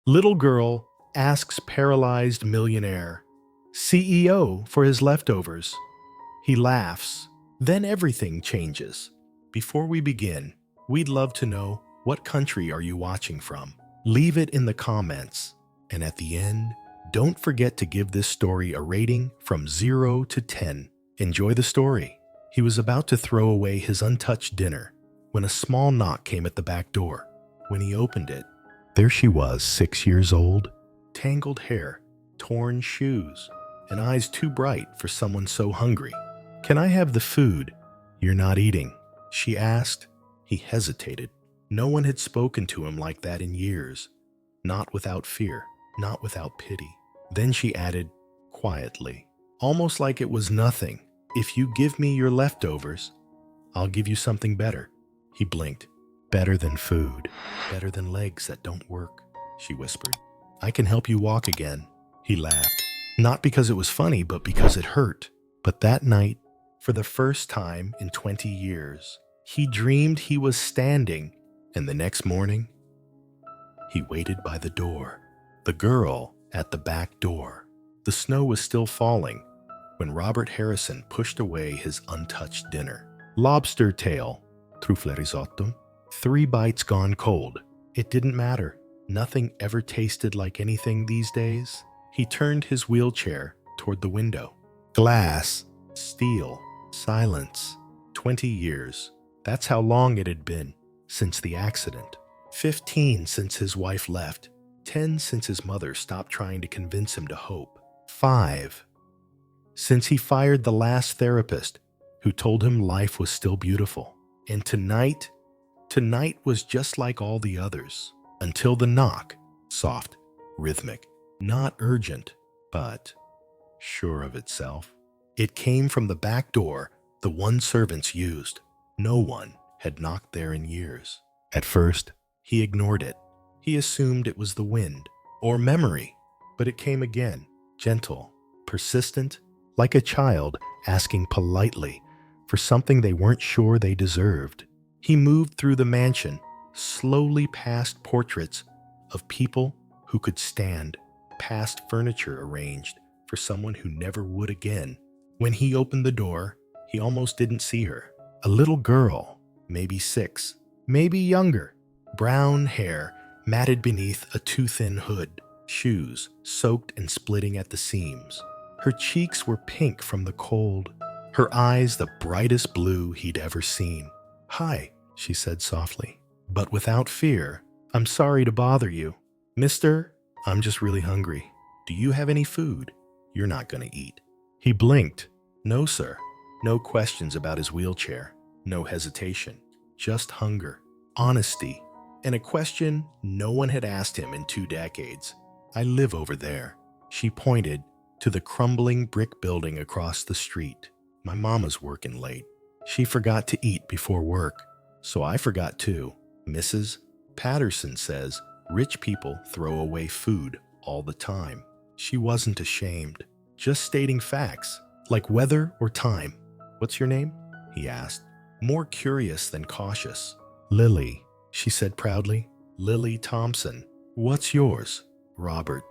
Little girl asks paralyzed millionaire, CEO for his leftovers. He laughs. Then everything changes. Before we begin, we'd love to know, what country are you watching from? Leave it in the comments. And at the end, don't forget to give this story a rating from 0 to 10. Enjoy the story. He was about to throw away his untouched dinner when a small knock came at the back door. When he opened it, there she was, 6 years old, tangled hair, torn shoes, and eyes too bright for someone so hungry. "Can I have the food you're not eating?" she asked. He hesitated. No one had spoken to him like that in years. Not without fear, not without pity. Then she added, quietly, almost like it was nothing, "If you give me your leftovers, I'll give you something better." He blinked. "Better than food, better than legs that don't work," she whispered. "I can help you walk again." He laughed, not because it was funny, but because it hurt. But that night, for the first time in 20 years, he dreamed he was standing, and the next morning, he waited by the door. The girl at the back door. The snow was still falling when Robert Harrison pushed away his untouched dinner. Lobster tail, trufle risotto, 3 bites gone cold. It didn't matter. Nothing ever tasted like anything these days. He turned his wheelchair toward the window. Glass, steel, silence. 20 years. That's how long it had been since the accident. 15 since his wife left. 10 since his mother stopped trying to convince him to hope. 5 since he fired the last therapist who told him life was still beautiful. And tonight was just like all the others. Until the knock, soft, rhythmic, not urgent, but sure of itself. It came from the back door, the one servants used. No one had knocked there in years. At first, he ignored it. He assumed it was the wind or memory, but it came again, gentle, persistent, like a child asking politely for something they weren't sure they deserved. He moved through the mansion, slowly past portraits of people who could stand, past furniture arranged for someone who never would again. When he opened the door, he almost didn't see her. A little girl, maybe 6, maybe younger, brown hair matted beneath a too thin hood, shoes soaked and splitting at the seams. Her cheeks were pink from the cold, her eyes the brightest blue he'd ever seen. "Hi," she said softly, but without fear. "I'm sorry to bother you. Mister, I'm just really hungry. Do you have any food you're not gonna eat?" He blinked. "No, sir." No questions about his wheelchair, no hesitation, just hunger, honesty, and a question no one had asked him in 2 decades. "I live over there." She pointed to the crumbling brick building across the street. "My mama's working late. She forgot to eat before work, so I forgot too. Mrs. Patterson says rich people throw away food all the time." She wasn't ashamed, just stating facts, like weather or time. "What's your name?" he asked, more curious than cautious. "Lily," she said proudly. "Lily Thompson." "What's yours?" "Robert,"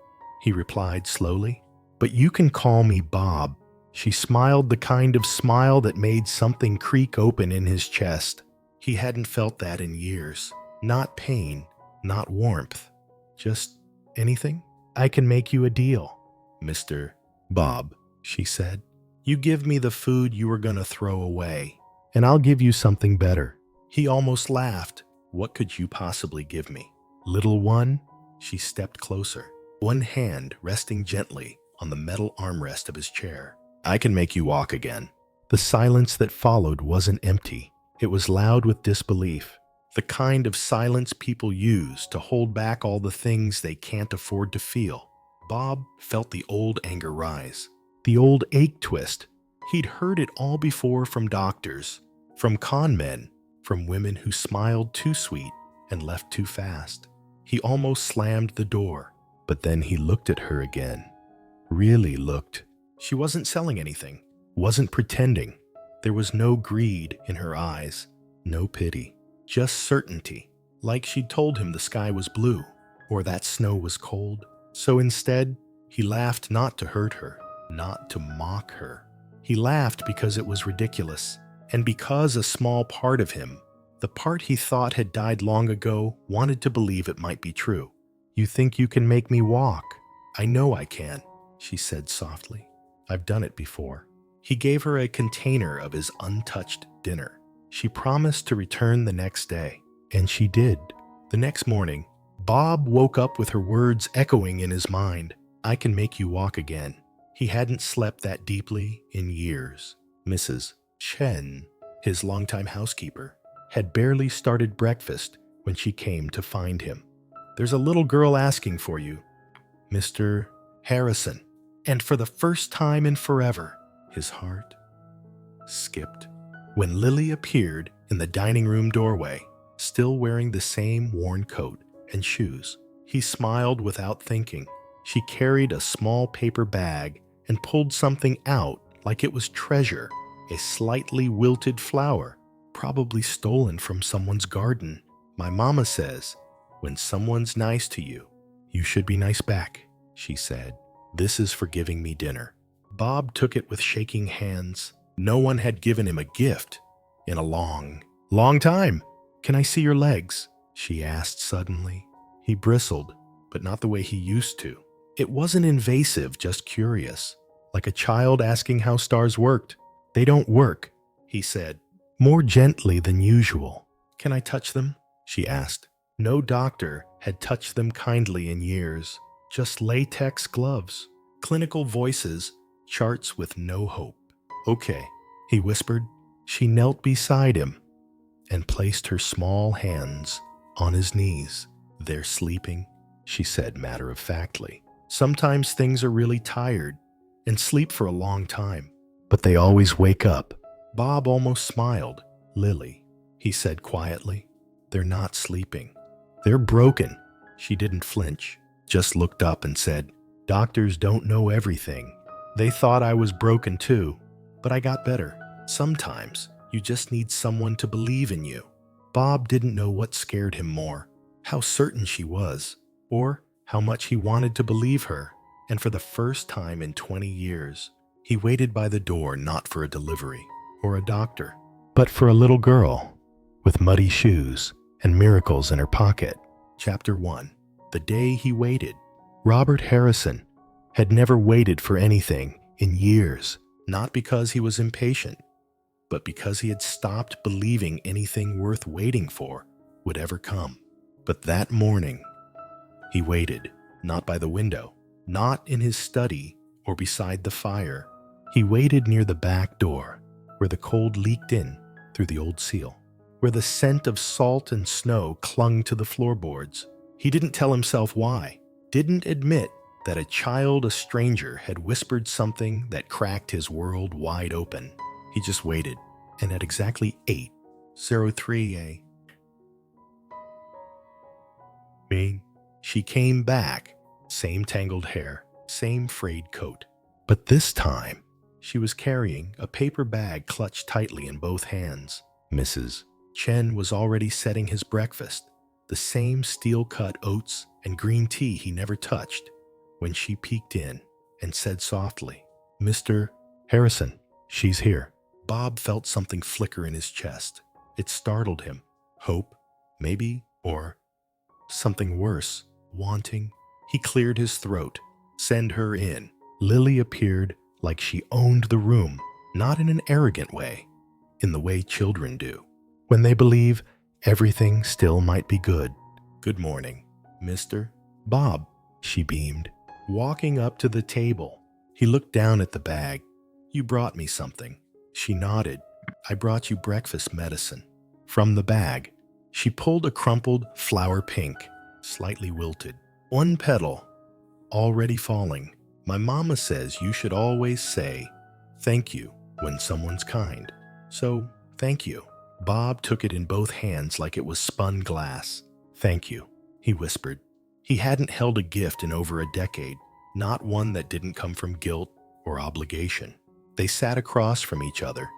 he replied slowly. "But you can call me Bob." She smiled, the kind of smile that made something creak open in his chest. He hadn't felt that in years. Not pain, not warmth, just anything. "I can make you a deal, Mr. Bob," she said. "You give me the food you were gonna throw away, and I'll give you something better." He almost laughed. "What could you possibly give me?" "Little one." She stepped closer, one hand resting gently on the metal armrest of his chair. "I can make you walk again." The silence that followed wasn't empty. It was loud with disbelief, the kind of silence people use to hold back all the things they can't afford to feel. Bob felt the old anger rise, the old ache twist. He'd heard it all before from doctors, from con men, from women who smiled too sweet and left too fast. He almost slammed the door, but then he looked at her again. Really looked. She wasn't selling anything, wasn't pretending. There was no greed in her eyes, no pity, just certainty, like she'd told him the sky was blue. or that snow was cold. So instead, he laughed not to hurt her, not to mock her. He laughed because it was ridiculous, and because a small part of him, the part he thought had died long ago, wanted to believe it might be true. "You think you can make me walk? I know I can," she said softly. "I've done it before." He gave her a container of his untouched dinner. She promised to return the next day, and she did. The next morning, Bob woke up with her words echoing in his mind. "I can make you walk again." He hadn't slept that deeply in years. Mrs. Chen, his longtime housekeeper, had barely started breakfast when she came to find him. "There's a little girl asking for you, Mr. Harrison." And for the first time in forever, his heart skipped. When Lily appeared in the dining room doorway, still wearing the same worn coat and shoes, he smiled without thinking. She carried a small paper bag and pulled something out like it was treasure, a slightly wilted flower, probably stolen from someone's garden. "My mama says, when someone's nice to you, you should be nice back," she said. "This is for giving me dinner." Bob took it with shaking hands. No one had given him a gift in a long time. "Can I see your legs?" she asked suddenly. He bristled, but not the way he used to. It wasn't invasive, just curious, like a child asking how stars worked. "They don't work," he said, more gently than usual. "Can I touch them?" she asked. No doctor had touched them kindly in years. Just latex gloves, clinical voices, charts with no hope. "Okay," he whispered. She knelt beside him and placed her small hands on his knees. "They're sleeping," she said matter-of-factly. "Sometimes things are really tired and sleep for a long time, but they always wake up." Bob almost smiled. "Lily," he said quietly, "they're not sleeping. They're broken." She didn't flinch, just looked up and said, "Doctors don't know everything. They thought I was broken too, but I got better. Sometimes you just need someone to believe in you." Bob didn't know what scared him more, how certain she was, or how much he wanted to believe her. And for the first time in 20 years, he waited by the door not for a delivery or a doctor, but for a little girl with muddy shoes and miracles in her pocket. Chapter 1. The Day He Waited. Robert Harrison had never waited for anything in years, not because he was impatient, but because he had stopped believing anything worth waiting for would ever come. But that morning, he waited, not by the window, not in his study or beside the fire. He waited near the back door, where the cold leaked in through the old seal, where the scent of salt and snow clung to the floorboards. He didn't tell himself why, didn't admit that a child, a stranger, had whispered something that cracked his world wide open. He just waited, and at exactly 8:03 a.m., she came back, same tangled hair, same frayed coat. But this time, she was carrying a paper bag clutched tightly in both hands. Mrs. Chen was already setting his breakfast, the same steel-cut oats and green tea he never touched, when she peeked in and said softly, "Mr. Harrison, she's here." Bob felt something flicker in his chest. It startled him. Hope, maybe, or something worse, wanting. He cleared his throat. "Send her in." Lily appeared like she owned the room, not in an arrogant way, in the way children do, when they believe everything still might be good. "Good morning, Mr. Bob," she beamed. Walking up to the table, he looked down at the bag. "You brought me something." She nodded. "I brought you breakfast medicine." From the bag, she pulled a crumpled flower pink, slightly wilted. One petal, already falling. "My mama says you should always say thank you when someone's kind. So, thank you." Bob took it in both hands like it was spun glass. "Thank you," he whispered. He hadn't held a gift in over a decade, not one that didn't come from guilt or obligation. They sat across from each other,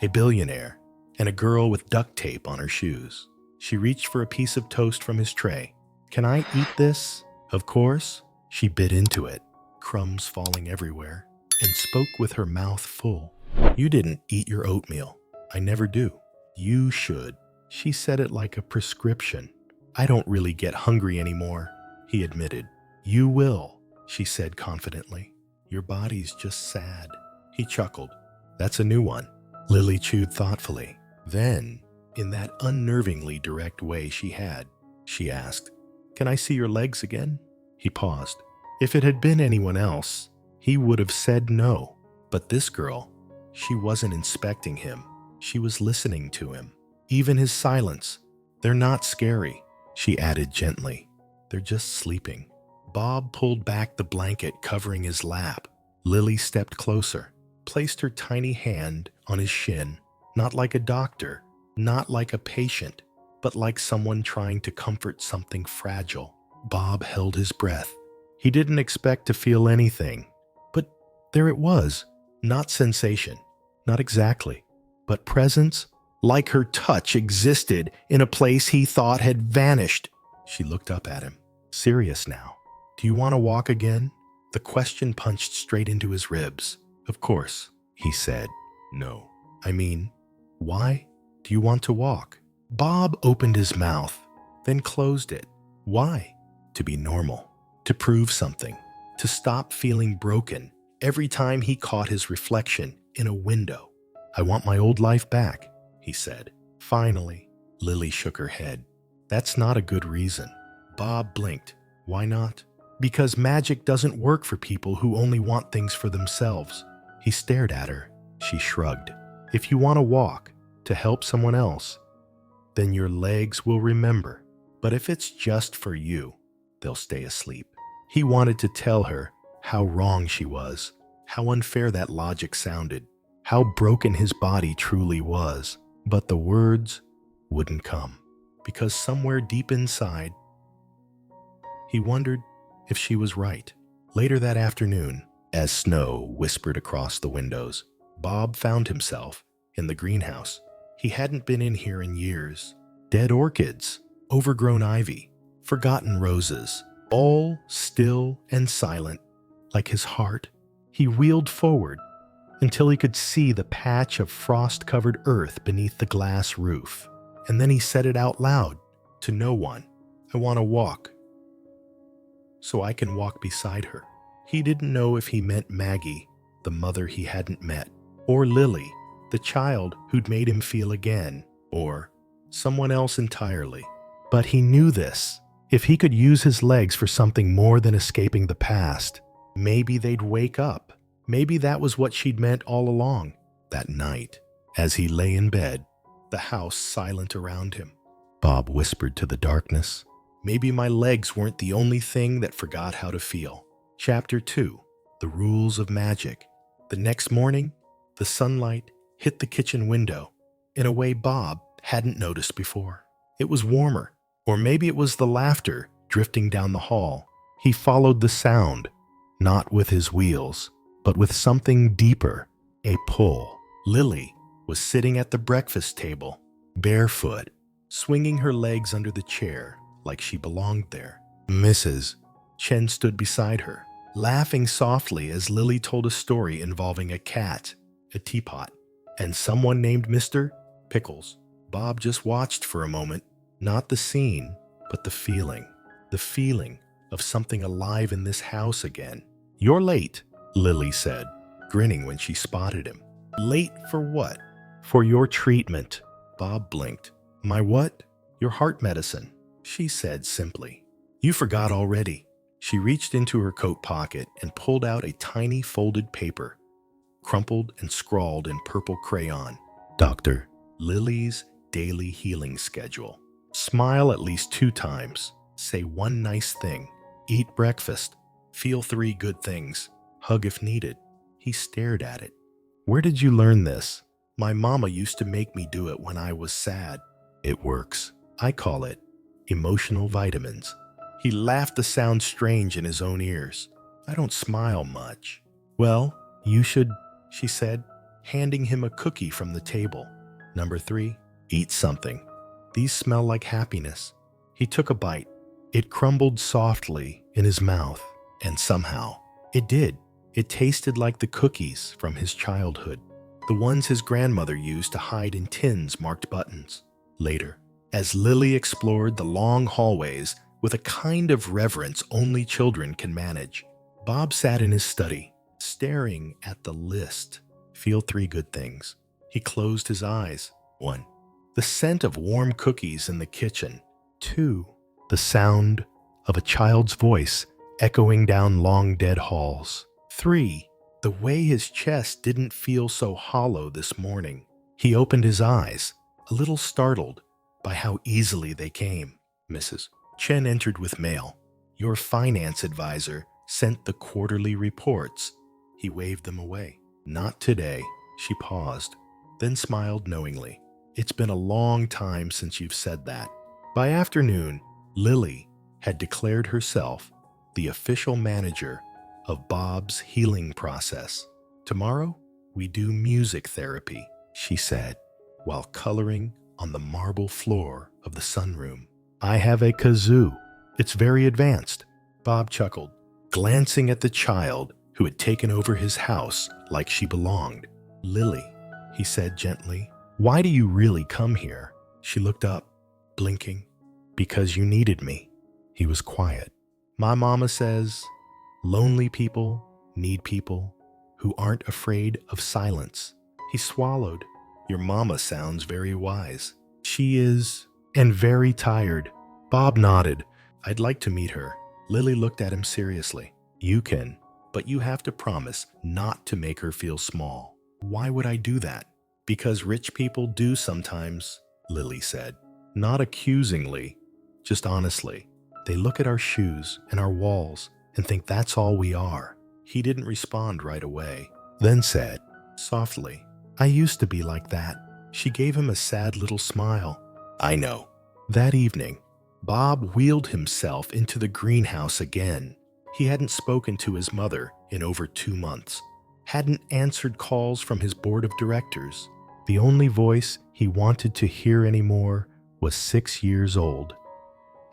a billionaire and a girl with duct tape on her shoes. She reached for a piece of toast from his tray. Can I eat this? Of course. She bit into it, crumbs falling everywhere, and spoke with her mouth full. You didn't eat your oatmeal. I never do. You should. She said it like a prescription. I don't really get hungry anymore, he admitted. You will, she said confidently. Your body's just sad. He chuckled. That's a new one. Lily chewed thoughtfully. Then, in that unnervingly direct way she had, she asked, Can I see your legs again? He paused. If it had been anyone else, he would have said no. But this girl, she wasn't inspecting him. She was listening to him. Even his silence. They're not scary, she added gently. They're just sleeping. Bob pulled back the blanket covering his lap. Lily stepped closer, placed her tiny hand on his shin, not like a doctor, not like a patient, but like someone trying to comfort something fragile. Bob held his breath. He didn't expect to feel anything, but there it was. Not sensation, not exactly, but presence, like her touch existed in a place he thought had vanished. She looked up at him, serious now. Do you want to walk again? The question punched straight into his ribs. Of course, he said. No. I mean, why do you want to walk? Bob opened his mouth, then closed it. Why? To be normal, to prove something, to stop feeling broken every time he caught his reflection in a window. I want my old life back, he said. Finally, Lily shook her head. That's not a good reason. Bob blinked. Why not? Because magic doesn't work for people who only want things for themselves. He stared at her. She shrugged. If you want to walk, to help someone else, then your legs will remember. But if it's just for you, they'll stay asleep. He wanted to tell her how wrong she was, how unfair that logic sounded, how broken his body truly was. But the words wouldn't come, because somewhere deep inside, he wondered if she was right. Later that afternoon, as snow whispered across the windows, Bob found himself in the greenhouse. He hadn't been in here in years. Dead orchids, overgrown ivy, forgotten roses, all still and silent, like his heart. He wheeled forward until he could see the patch of frost-covered earth beneath the glass roof. And then he said it out loud, to no one. I want to walk, so I can walk beside her. He didn't know if he meant Maggie, the mother he hadn't met, or Lily, the child who'd made him feel again, or someone else entirely. But he knew this. If he could use his legs for something more than escaping the past, maybe they'd wake up. Maybe that was what she'd meant all along. That night, as he lay in bed, the house silent around him, Bob whispered to the darkness, maybe my legs weren't the only thing that forgot how to feel. Chapter 2. The Rules of Magic. The next morning, the sunlight hit the kitchen window in a way Bob hadn't noticed before. It was warmer, or maybe it was the laughter drifting down the hall. He followed the sound, not with his wheels, but with something deeper, a pull. Lily was sitting at the breakfast table, barefoot, swinging her legs under the chair like she belonged there. Mrs. Chen stood beside her, laughing softly as Lily told a story involving a cat, a teapot, and someone named Mr. Pickles. Bob just watched for a moment, not the scene, but the feeling of something alive in this house again. You're late, Lily said, grinning when she spotted him. Late for what? For your treatment. Bob blinked. My what? Your heart medicine, she said simply. You forgot already. She reached into her coat pocket and pulled out a tiny folded paper, crumpled and scrawled in purple crayon. Dr. Lily's daily healing schedule. Smile at least 2 times. Say one nice thing. Eat breakfast. Feel 3 good things. Hug if needed. He stared at it. Where did you learn this? My mama used to make me do it when I was sad. It works. I call it emotional vitamins. He laughed to sound strange in his own ears. I don't smile much. Well, you should, she said, handing him a cookie from the table. Number 3, eat something. These smell like happiness. He took a bite, It crumbled softly in his mouth, and somehow it did. It tasted like the cookies from his childhood, the ones his grandmother used to hide in tins marked buttons. Later, as Lily explored the long hallways with a kind of reverence only children can manage, Bob sat in his study, staring at the list. Feel 3 good things. He closed his eyes. 1. The scent of warm cookies in the kitchen. 2. The sound of a child's voice echoing down long dead halls. 3. The way his chest didn't feel so hollow this morning. He opened his eyes, a little startled by how easily they came. Mrs. Chen entered with mail. Your finance advisor sent the quarterly reports. He waved them away. Not today. She paused, then smiled knowingly. It's been a long time since you've said that. By afternoon, Lily had declared herself the official manager of Bob's healing process. Tomorrow, we do music therapy, she said, while coloring on the marble floor of the sunroom. I have a kazoo. It's very advanced. Bob chuckled, glancing at the child who had taken over his house like she belonged. Lily, he said gently, why do you really come here? She looked up, blinking. Because you needed me. He was quiet. My mama says, lonely people need people who aren't afraid of silence. He swallowed. Your mama sounds very wise. She is, and very tired. Bob nodded. I'd like to meet her. Lily looked at him seriously. You can, but you have to promise not to make her feel small. Why would I do that? Because rich people do sometimes, Lily said. Not accusingly, just honestly. They look at our shoes and our walls and think that's all we are. He didn't respond right away, then said, softly, I used to be like that. She gave him a sad little smile. I know. That evening, Bob wheeled himself into the greenhouse again. He hadn't spoken to his mother in over 2 months, hadn't answered calls from his board of directors. The only voice he wanted to hear anymore was 6 years old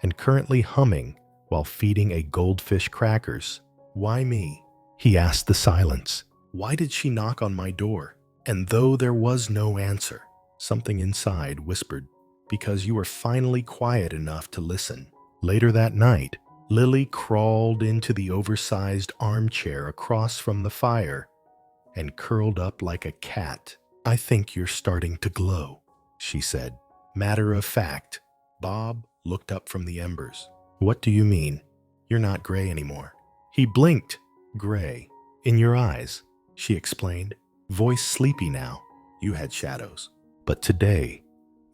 and currently humming while feeding a goldfish crackers. Why me? He asked the silence. Why did she knock on my door? And though there was no answer, something inside whispered, because you were finally quiet enough to listen. Later that night, Lily crawled into the oversized armchair across from the fire and curled up like a cat. I think you're starting to glow, she said. Matter of fact. Bob looked up from the embers. What do you mean? You're not gray anymore. He blinked. Gray. In your eyes, she explained, voice sleepy now. You had shadows. But today,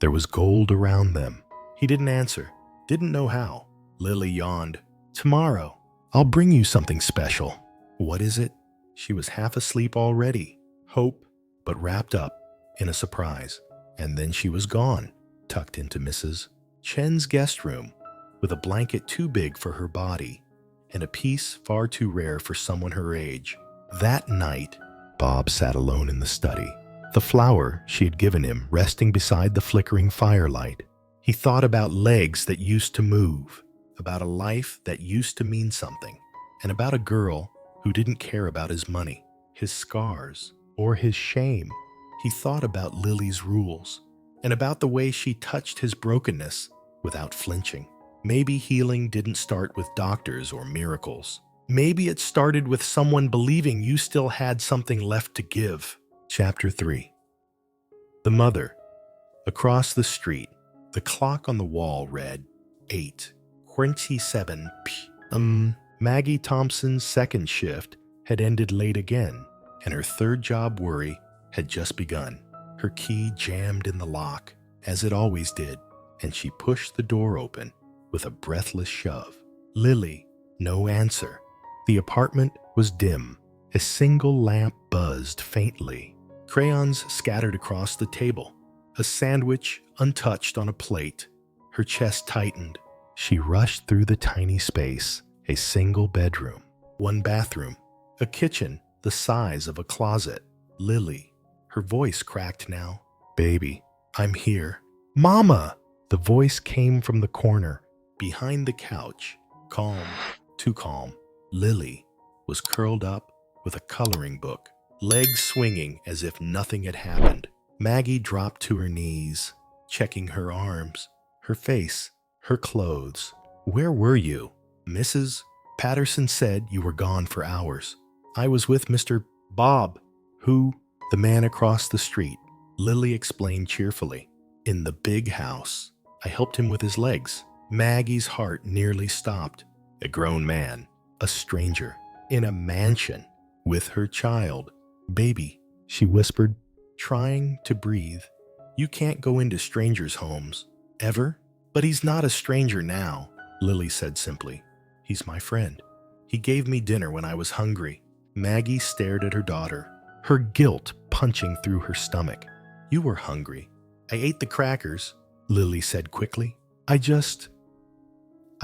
there was gold around them. He didn't answer, didn't know how. Lily yawned. Tomorrow, I'll bring you something special. What is it? She was half asleep already. Hope, but wrapped up in a surprise. And then she was gone, tucked into Mrs. Chen's guest room, with a blanket too big for her body and a piece far too rare for someone her age. That night, Bob sat alone in the study, the flower she had given him resting beside the flickering firelight. He thought about legs that used to move, about a life that used to mean something, and about a girl who didn't care about his money, his scars, or his shame. He thought about Lily's rules, and about the way she touched his brokenness without flinching. Maybe healing didn't start with doctors or miracles. Maybe it started with someone believing you still had something left to give. Chapter 3. The mother. Across the street, the clock on the wall read 8:27 p.m. Maggie Thompson's second shift had ended late again, and her third job worry had just begun. Her key jammed in the lock, as it always did, and she pushed the door open with a breathless shove. Lily, no answer. The apartment was dim. A single lamp buzzed faintly. Crayons scattered across the table. A sandwich untouched on a plate. Her chest tightened. She rushed through the tiny space. A single bedroom. One bathroom. A kitchen the size of a closet. Lily. Her voice cracked now. Baby, I'm here. Mama! The voice came from the corner, Behind the couch, calm, too calm, Lily was curled up with a coloring book, legs swinging as if nothing had happened. Maggie dropped to her knees, checking her arms, her face, her clothes. "Where were you?" "Mrs. Patterson said you were gone for hours. I was with Mr. Bob." "Who?" "The man across the street," Lily explained cheerfully. "In the big house. I helped him with his legs." Maggie's heart nearly stopped. A grown man, a stranger, in a mansion, with her child. "Baby," she whispered, trying to breathe. "You can't go into strangers' homes. Ever?" "But he's not a stranger now," Lily said simply. "He's my friend. He gave me dinner when I was hungry." Maggie stared at her daughter, her guilt punching through her stomach. "You were hungry." "I ate the crackers," Lily said quickly.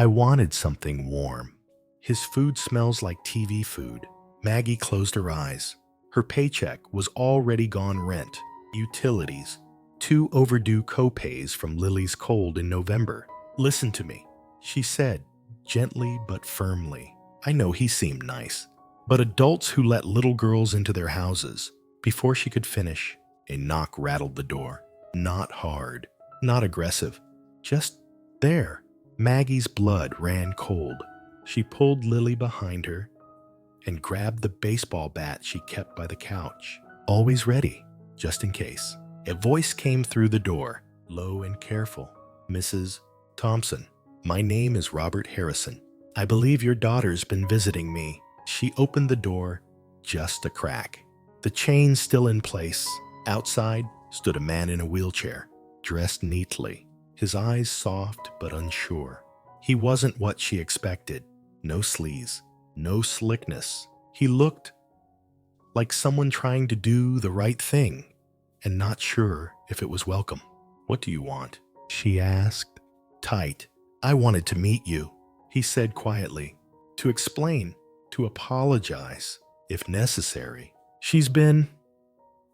I wanted something warm." "His food smells like TV food." Maggie closed her eyes. Her paycheck was already gone: rent, utilities, 2 overdue co-pays from Lily's cold in November. "Listen to me," she said, gently but firmly. "I know he seemed nice, but adults who let little girls into their houses." Before she could finish, a knock rattled the door. Not hard, not aggressive, just there. Maggie's blood ran cold. She pulled Lily behind her and grabbed the baseball bat she kept by the couch, always ready, just in case. A voice came through the door, low and careful. "Mrs. Thompson, my name is Robert Harrison. I believe your daughter's been visiting me." She opened the door just a crack, the chain still in place. Outside stood a man in a wheelchair, dressed neatly, his eyes soft but unsure. He wasn't what she expected. No sleaze, no slickness. He looked like someone trying to do the right thing and not sure if it was welcome. "What do you want?" she asked. Tight. "I wanted to meet you," he said quietly. "To explain, to apologize, if necessary. She's been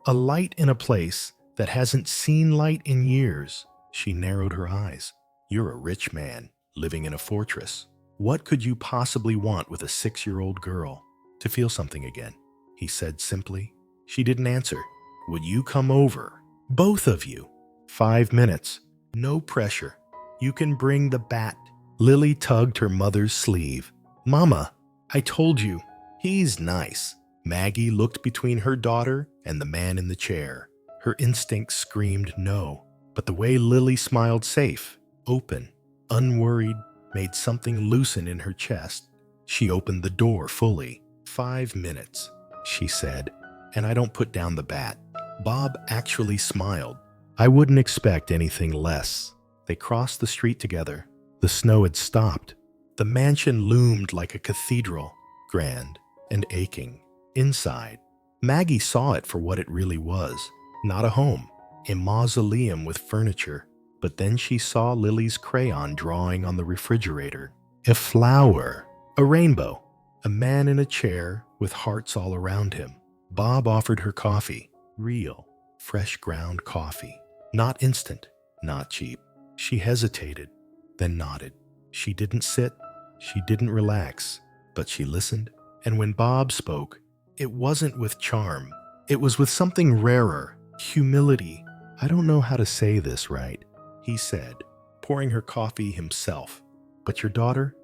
a light in a place that hasn't seen light in years." She narrowed her eyes. "You're a rich man, living in a fortress. What could you possibly want with a 6-year-old girl?" "To feel something again," he said simply. She didn't answer. "Would you come over? Both of you. 5 minutes. No pressure. You can bring the bat." Lily tugged her mother's sleeve. "Mama, I told you, he's nice." Maggie looked between her daughter and the man in the chair. Her instincts screamed no, but the way Lily smiled, safe, open, unworried, made something loosen in her chest. She opened the door fully. 5 minutes, she said, "and I don't put down the bat." Bob actually smiled. "I wouldn't expect anything less." They crossed the street together. The snow had stopped. The mansion loomed like a cathedral, grand and aching. Inside, Maggie saw it for what it really was. Not a home, a mausoleum with furniture. But then she saw Lily's crayon drawing on the refrigerator. A flower, a rainbow, a man in a chair with hearts all around him. Bob offered her coffee, real, fresh ground coffee. Not instant, not cheap. She hesitated, then nodded. She didn't sit, she didn't relax, but she listened. And when Bob spoke, it wasn't with charm. It was with something rarer, humility. "I don't know how to say this right," he said, pouring her coffee himself. "But your daughter?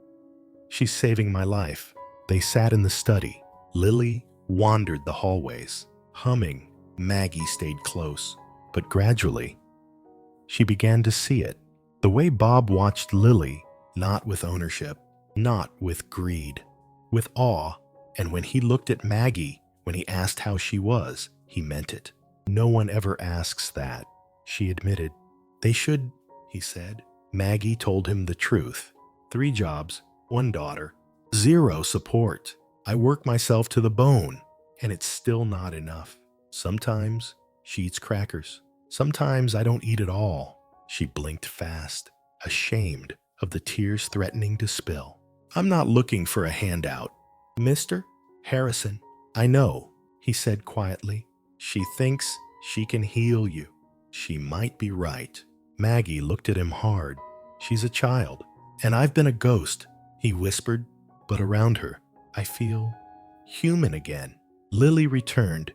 She's saving my life." They sat in the study. Lily wandered the hallways, humming. Maggie stayed close. But gradually, she began to see it. The way Bob watched Lily, not with ownership, not with greed, with awe. And when he looked at Maggie, when he asked how she was, he meant it. "No one ever asks that," she admitted. "They should," he said. Maggie told him the truth. 3 jobs, 1 daughter, 0 support. "I work myself to the bone, and it's still not enough. Sometimes she eats crackers. Sometimes I don't eat at all." She blinked fast, ashamed of the tears threatening to spill. "I'm not looking for a handout." "Mr. Harrison, I know," he said quietly. "She thinks she can heal you. She might be right." Maggie looked at him hard. "She's a child, And I've been a ghost, he whispered, but around her, I feel human again. Lily returned,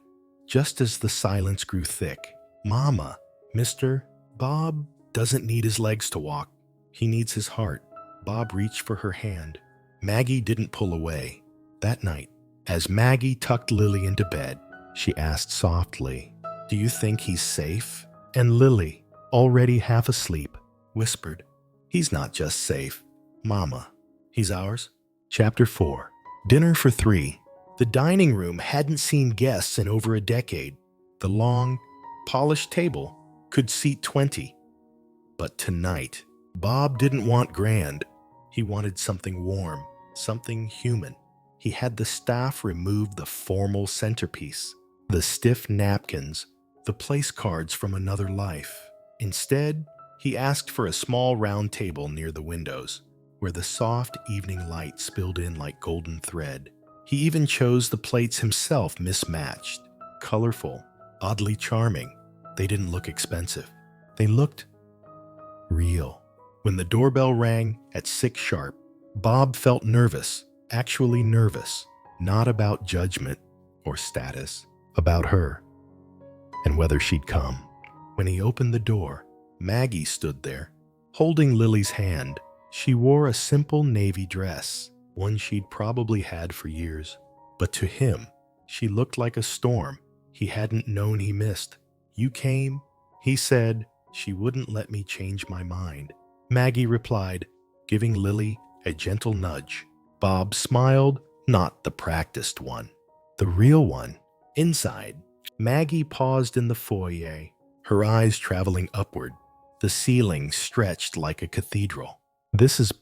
just as the silence grew thick. Mama, Mr. Bob doesn't need his legs to walk. He needs his heart. Bob reached for her hand. Maggie didn't pull away. That night, as Maggie tucked Lily into bed, she asked softly, "Do you think he's safe?" And Lily, already half asleep, whispered, "He's not just safe, Mama. He's ours." Chapter 4. Dinner for 3. The dining room hadn't seen guests in over a decade. The long, polished table could seat 20. But tonight, Bob didn't want grand. He wanted something warm, something human. He had the staff remove the formal centerpiece, the stiff napkins, the place cards from another life. Instead, he asked for a small round table near the windows, where the soft evening light spilled in like golden thread. He even chose the plates himself, mismatched, colorful, oddly charming. They didn't look expensive. They looked real. When the doorbell rang at 6 sharp, Bob felt nervous, actually nervous, not about judgment or status, about her and whether she'd come. When he opened the door, Maggie stood there, holding Lily's hand. She wore a simple navy dress, one she'd probably had for years. But to him, she looked like a storm he hadn't known he missed. "You came," he said. "She wouldn't let me change my mind." Maggie replied, giving Lily a gentle nudge. Bob smiled, not the practiced one, the real one. Inside, Maggie paused in the foyer, her eyes traveling upward. The ceiling stretched like a cathedral. "This is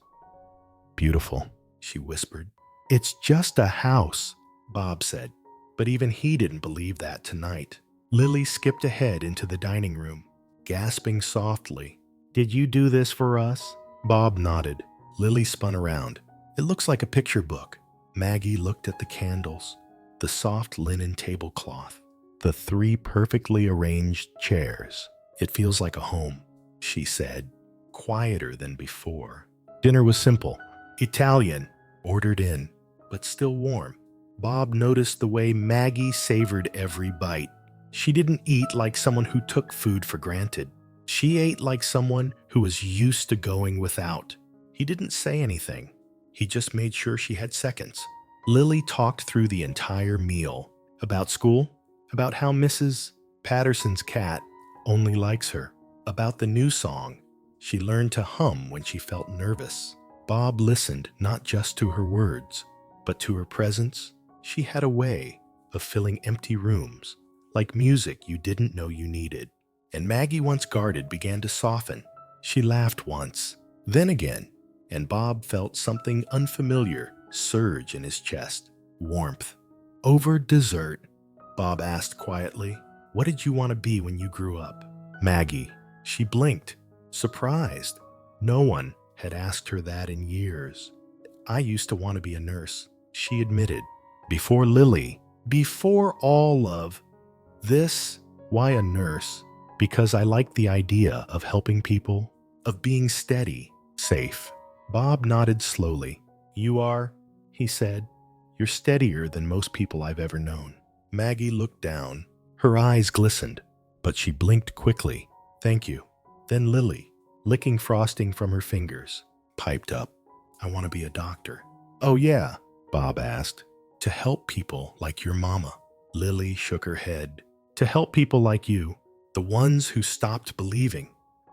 beautiful," she whispered. "It's just a house," Bob said, but even he didn't believe that tonight. Lily skipped ahead into the dining room, gasping softly. "Did you do this for us?" Bob nodded. Lily spun around. "It looks like a picture book." Maggie looked at the candles, the soft linen tablecloth, the 3 perfectly arranged chairs. "It feels like a home," she said, quieter than before. Dinner was simple, Italian, ordered in, but still warm. Bob noticed the way Maggie savored every bite. She didn't eat like someone who took food for granted. She ate like someone who was used to going without. He didn't say anything. He just made sure she had seconds. Lily talked through the entire meal. About school, about how Mrs. Patterson's cat only likes her, about the new song she learned to hum when she felt nervous. Bob listened not just to her words, but to her presence. She had a way of filling empty rooms, like music you didn't know you needed. And Maggie, once guarded, began to soften. She laughed once, then again, and Bob felt something unfamiliar surge in his chest. Warmth. Over dessert, Bob asked quietly, "What did you want to be when you grew up?" Maggie. She blinked, surprised. No one had asked her that in years. "I used to want to be a nurse," she admitted. Before Lily, before all of this, why a nurse? Because I liked the idea of helping people, of being steady, safe. Bob nodded slowly. "You are," he said. "You're steadier than most people I've ever known." Maggie looked down. Her eyes glistened, but she blinked quickly. "Thank you." Then Lily, licking frosting from her fingers, piped up, "I want to be a doctor." "Oh yeah?" Bob asked. "To help people like your mama." Lily shook her head. "To help people like you, the ones who stopped believing."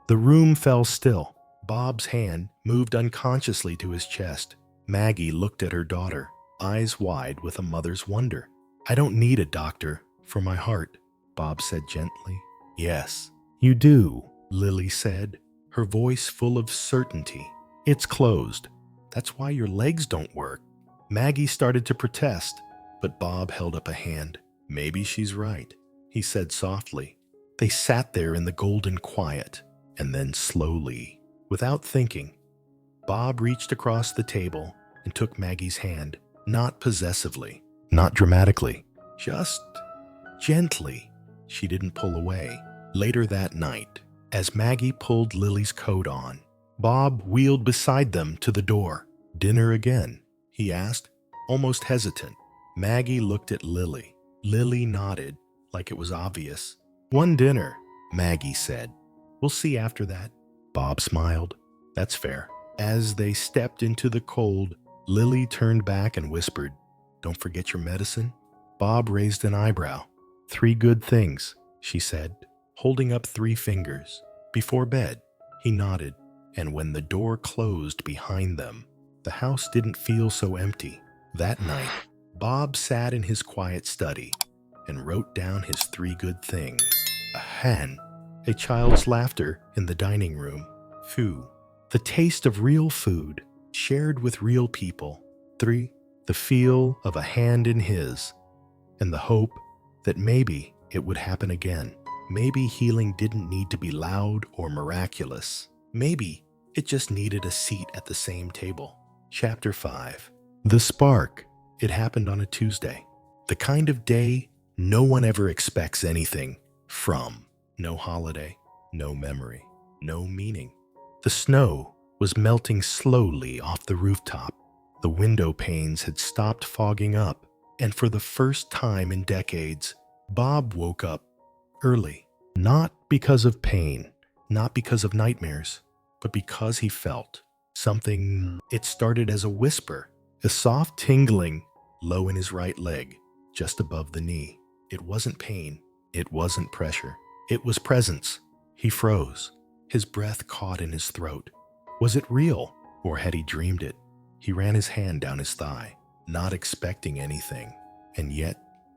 The room fell still. Bob's hand moved unconsciously to his chest. Maggie looked at her daughter, eyes wide with a mother's wonder. "I don't need a doctor for my heart," Bob said gently. "Yes, you do," Lily said, her voice full of certainty. "It's closed. That's why your legs don't work." Maggie started to protest, but Bob held up a hand. "Maybe she's right," he said softly. They sat there in the golden quiet, and then slowly, without thinking, Bob reached across the table and took Maggie's hand, not possessively, not dramatically, just gently. She didn't pull away. Later that night, as Maggie pulled Lily's coat on, Bob wheeled beside them to the door. "Dinner again?" he asked, almost hesitant. Maggie looked at Lily. Lily nodded, like it was obvious. "One dinner," Maggie said. "We'll see after that." Bob smiled. "That's fair." As they stepped into the cold, Lily turned back and whispered, "Don't forget your medicine." Bob raised an eyebrow. "3 good things," she said, holding up 3 fingers. "Before bed." He nodded, and when the door closed behind them, the house didn't feel so empty. That night, Bob sat in his quiet study and wrote down his 3 good things. A hen, a child's laughter in the dining room, phew, the taste of real food shared with real people. 3, the feel of a hand in his, and the hope that maybe it would happen again. Maybe healing didn't need to be loud or miraculous. Maybe it just needed a seat at the same table. Chapter 5. The Spark. It happened on a Tuesday. The kind of day no one ever expects anything from. No holiday, no memory, no meaning. The snow was melting slowly off the rooftop. The window panes had stopped fogging up, and for the first time in decades, Bob woke up early. Not because of pain, not because of nightmares, but because he felt something. It started as a whisper, a soft tingling low in his right leg, just above the knee. It wasn't pain. It wasn't pressure. It was presence. He froze. His breath caught in his throat. Was it real, or had he dreamed it? He ran his hand down his thigh, not expecting anything. And yet,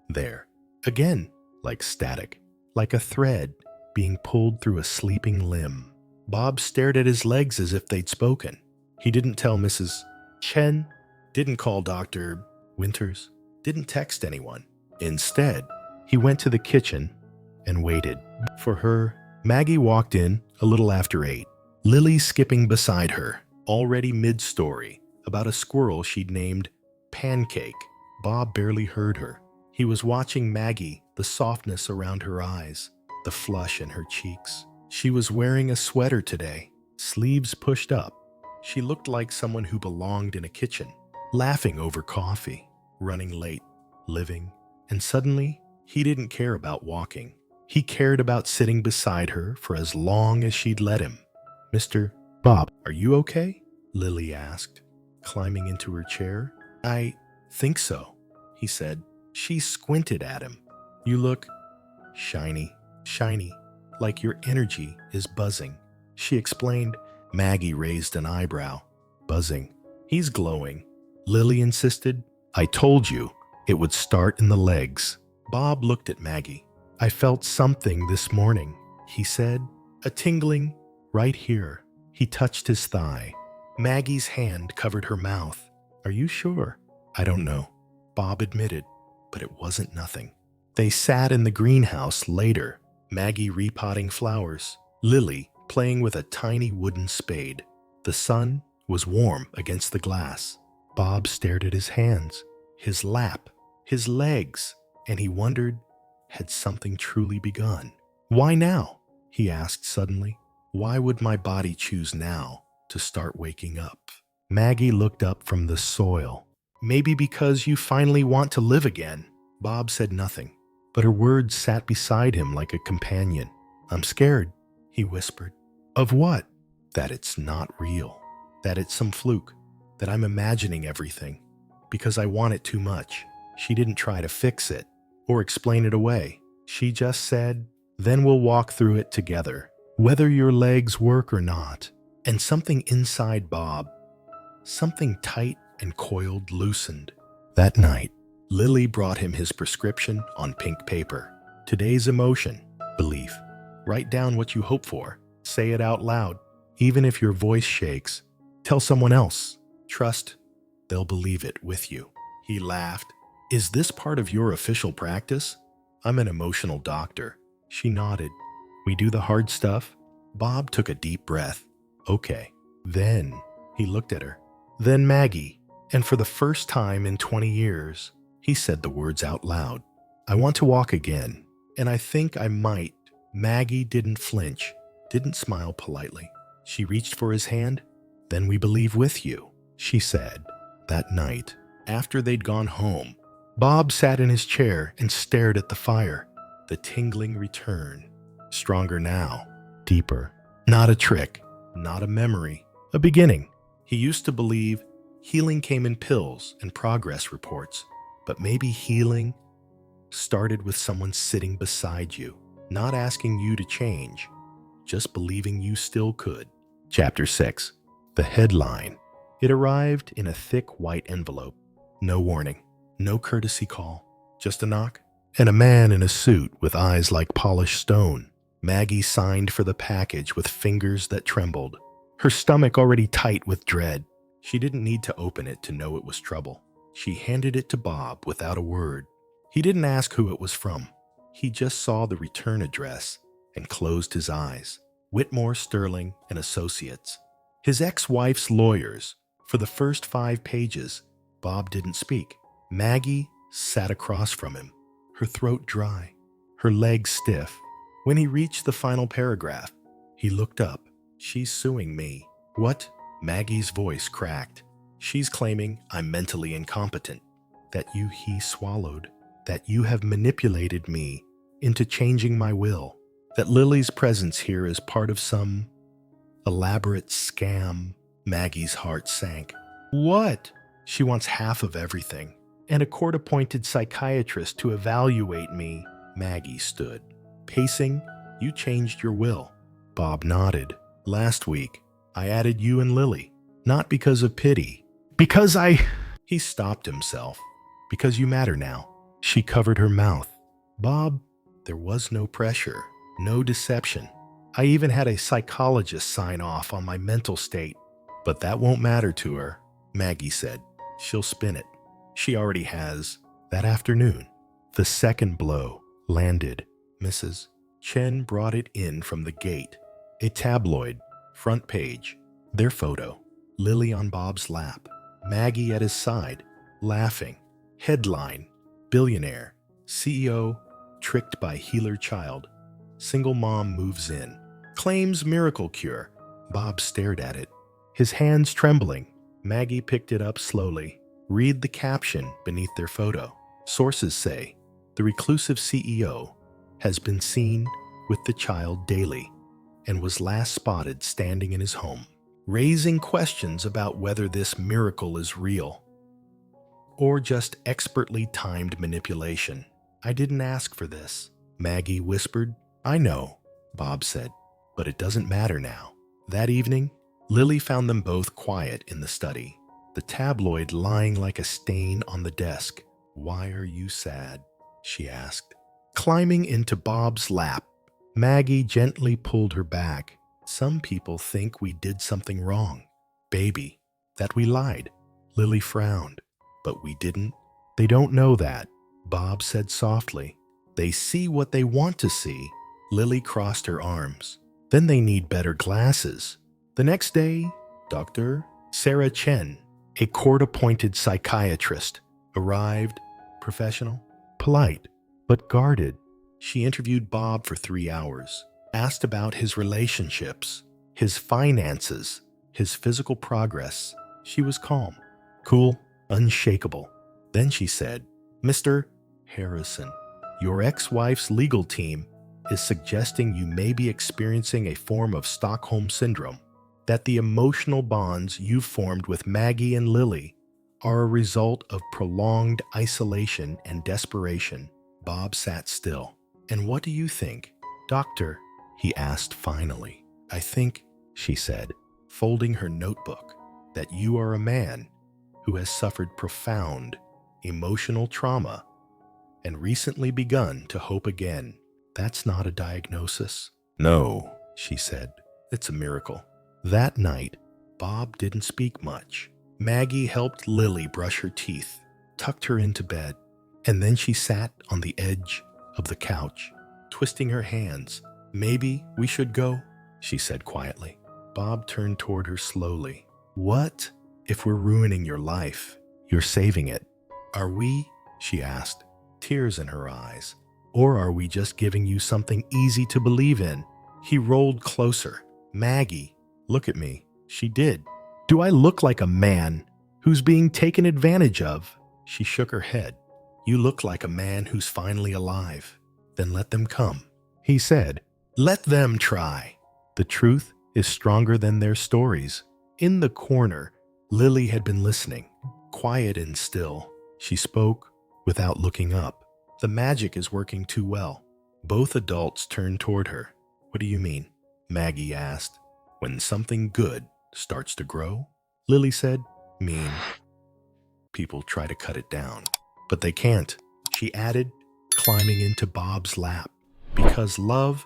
there. Again, like static, like a thread being pulled through a sleeping limb. Bob stared at his legs as if they'd spoken. He didn't tell Mrs. Chen, didn't call Dr. Winters, didn't text anyone. Instead, he went to the kitchen and waited. For her, Maggie walked in a little after 8, Lily skipping beside her, already mid-story, about a squirrel she'd named Pancake. Bob barely heard her. He was watching Maggie, the softness around her eyes, the flush in her cheeks. She was wearing a sweater today, sleeves pushed up. She looked like someone who belonged in a kitchen, laughing over coffee, running late, living. And suddenly, he didn't care about walking. He cared about sitting beside her for as long as she'd let him. "Mr. Bob, are you okay?" Lily asked, climbing into her chair. "I think so," he said. She squinted at him. "You look shiny, like your energy is buzzing," she explained. Maggie raised an eyebrow. "Buzzing? He's glowing," Lily insisted. "I told you it would start in the legs." Bob looked at Maggie. "I felt something this morning," he said. "A tingling right here." He touched his thigh. Maggie's hand covered her mouth. "Are you sure?" "I don't know," Bob admitted, but it wasn't nothing. They sat in the greenhouse later, Maggie repotting flowers, Lily playing with a tiny wooden spade. The sun was warm against the glass. Bob stared at his hands, his lap, his legs, and he wondered, had something truly begun? "Why now?" he asked suddenly. "Why would my body choose now to start waking up?" Maggie looked up from the soil. "Maybe because you finally want to live again." Bob said nothing, but her words sat beside him like a companion. "I'm scared," he whispered. "Of what?" "That it's not real. That it's some fluke. That I'm imagining everything. Because I want it too much." She didn't try to fix it or explain it away. She just said, "Then we'll walk through it together, whether your legs work or not." And something inside Bob, something tight and coiled, loosened. That night, Lily brought him his prescription on pink paper. "Today's emotion, belief. Write down what you hope for. Say it out loud. Even if your voice shakes, tell someone else. Trust they'll believe it with you." He laughed. "Is this part of your official practice?" "I'm an emotional doctor." She nodded. "We do the hard stuff?" Bob took a deep breath. "Okay." Then he looked at her. Then Maggie. And for the first time in 20 years, he said the words out loud. "I want to walk again, and I think I might." Maggie didn't flinch, didn't smile politely. She reached for his hand. "Then we believe with you," she said. That night, after they'd gone home, Bob sat in his chair and stared at the fire. The tingling returned. Stronger now, deeper. Not a trick, not a memory, a beginning. He used to believe healing came in pills and progress reports, but maybe healing started with someone sitting beside you, not asking you to change, just believing you still could. Chapter 6. The headline. It arrived in a thick white envelope. No warning, no courtesy call, just a knock, and a man in a suit with eyes like polished stone. Maggie signed for the package with fingers that trembled, her stomach already tight with dread. She didn't need to open it to know it was trouble. She handed it to Bob without a word. He didn't ask who it was from. He just saw the return address and closed his eyes. Whitmore, Sterling and Associates. His ex-wife's lawyers. For the first 5 pages, Bob didn't speak. Maggie sat across from him, her throat dry, her legs stiff. When he reached the final paragraph, he looked up. "She's suing me." "What?" Maggie's voice cracked. "She's claiming I'm mentally incompetent, that he swallowed, that you have manipulated me into changing my will, that Lily's presence here is part of some elaborate scam." Maggie's heart sank. "What?" "She wants half of everything, and a court-appointed psychiatrist to evaluate me." Maggie stood, pacing. "You changed your will." Bob nodded. "Last week, I added you and Lily, not because of pity, because He stopped himself. "Because you matter now." She covered her mouth. "Bob, there was no pressure, no deception. I even had a psychologist sign off on my mental state. But that won't matter to her," Maggie said. "She'll spin it. She already has." That afternoon, the second blow landed. Mrs. Chen brought it in from the gate. A tabloid, front page, their photo, Lily on Bob's lap, Maggie at his side, laughing. Headline: Billionaire, CEO tricked by healer child. Single mom moves in, claims miracle cure. Bob stared at it, his hands trembling. Maggie picked it up slowly. Read the caption beneath their photo. Sources say the reclusive CEO has been seen with the child daily and was last spotted standing in his home, raising questions about whether this miracle is real or just expertly timed manipulation. "I didn't ask for this," Maggie whispered. "I know," Bob said, "but it doesn't matter now." That evening, Lily found them both quiet in the study, the tabloid lying like a stain on the desk. "Why are you sad?" she asked. Climbing into Bob's lap, Maggie gently pulled her back. "Some people think we did something wrong, baby, that we lied." Lily frowned. "But we didn't." "They don't know that," Bob said softly. "They see what they want to see." Lily crossed her arms. "Then they need better glasses." The next day, Dr. Sarah Chen, a court-appointed psychiatrist, arrived, professional, polite, but guarded. She interviewed Bob for 3 hours, asked about his relationships, his finances, his physical progress. She was calm, cool, unshakable. Then she said, "Mr. Harrison, your ex-wife's legal team is suggesting you may be experiencing a form of Stockholm Syndrome, that the emotional bonds you've formed with Maggie and Lily are a result of prolonged isolation and desperation." Bob sat still. "And what do you think, doctor?" he asked finally. "I think," she said, folding her notebook, "that you are a man who has suffered profound emotional trauma and recently begun to hope again. That's not a diagnosis." "No," she said. "It's a miracle." That night, Bob didn't speak much. Maggie helped Lily brush her teeth, tucked her into bed, and then she sat on the edge of the couch, twisting her hands. "Maybe we should go," she said quietly. Bob turned toward her slowly. "What if we're ruining your life? You're saving it." "Are we?" she asked, tears in her eyes. "Or are we just giving you something easy to believe in?" He rolled closer. "Maggie, Look at me. She did. Do I look like a man who's being taken advantage of? She shook her head. You look like a man who's finally alive. Then let them come. He said, let them try. The truth is stronger than their stories. In the corner, Lily had been listening, quiet and still. She spoke without looking up. The magic is working too well. Both adults turned toward her. What do you mean? Maggie asked. When something good starts to grow? Lily said, mean. People try to cut it down, but they can't. She added, climbing into Bob's lap. Because love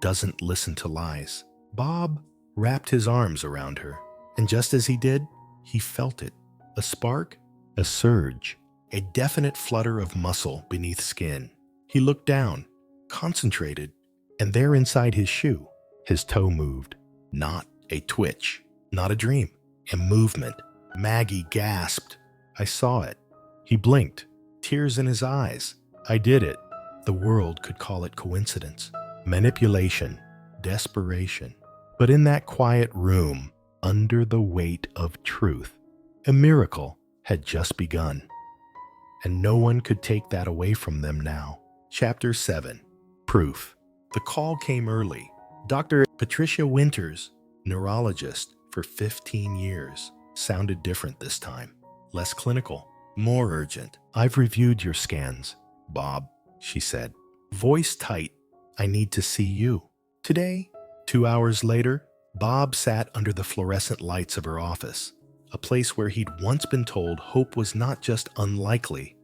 doesn't listen to lies. Bob wrapped his arms around her, and just as he did, he felt it. A spark, a surge, a definite flutter of muscle beneath skin. He looked down, concentrated, and there inside his shoe, his toe moved. Not a twitch, not a dream, a movement. Maggie gasped. I saw it. He blinked, tears in his eyes. I did it. The world could call it coincidence, manipulation, desperation. But in that quiet room, under the weight of truth, a miracle had just begun. And no one could take that away from them now. Chapter 7. Proof. The call came early. Dr. Patricia Winters, neurologist for 15 years, sounded different this time. Less clinical, more urgent. I've reviewed your scans, Bob, she said. Voice tight. I need to see you. Today, 2 hours later, Bob sat under the fluorescent lights of her office, a place where he'd once been told hope was not just unlikely,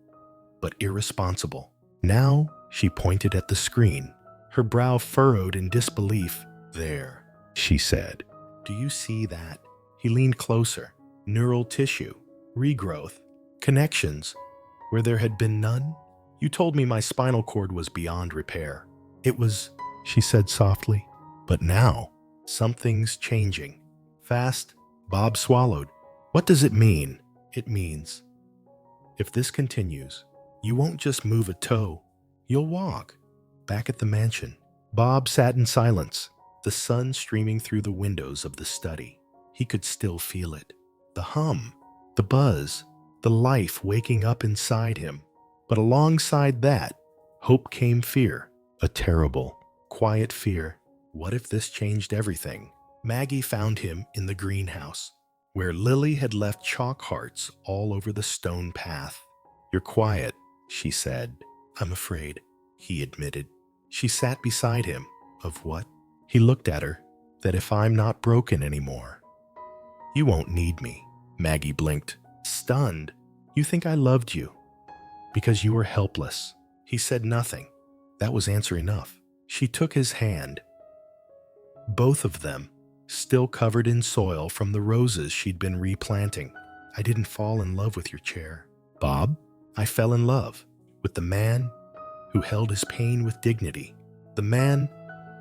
but irresponsible. Now, she pointed at the screen, her brow furrowed in disbelief. There, she said. Do you see that? He leaned closer. Neural tissue, regrowth, connections, where there had been none. You told me my spinal cord was beyond repair. It was, she said softly. But now, something's changing. Fast, Bob swallowed. What does it mean? It means, if this continues, you won't just move a toe, you'll walk. Back at the mansion, Bob sat in silence, the sun streaming through the windows of the study. He could still feel it. The hum, the buzz, the life waking up inside him. But alongside that, hope came fear, a terrible, quiet fear. What if this changed everything? Maggie found him in the greenhouse, where Lily had left chalk hearts all over the stone path. You're quiet, she said. I'm afraid, he admitted. She sat beside him. Of what? He looked at her. That if I'm not broken anymore, you won't need me. Maggie blinked, stunned. You think I loved you because you were helpless. He said nothing. That was answer enough. She took his hand, both of them still covered in soil from the roses she'd been replanting. I didn't fall in love with your chair, Bob. I fell in love with the man who held his pain with dignity, the man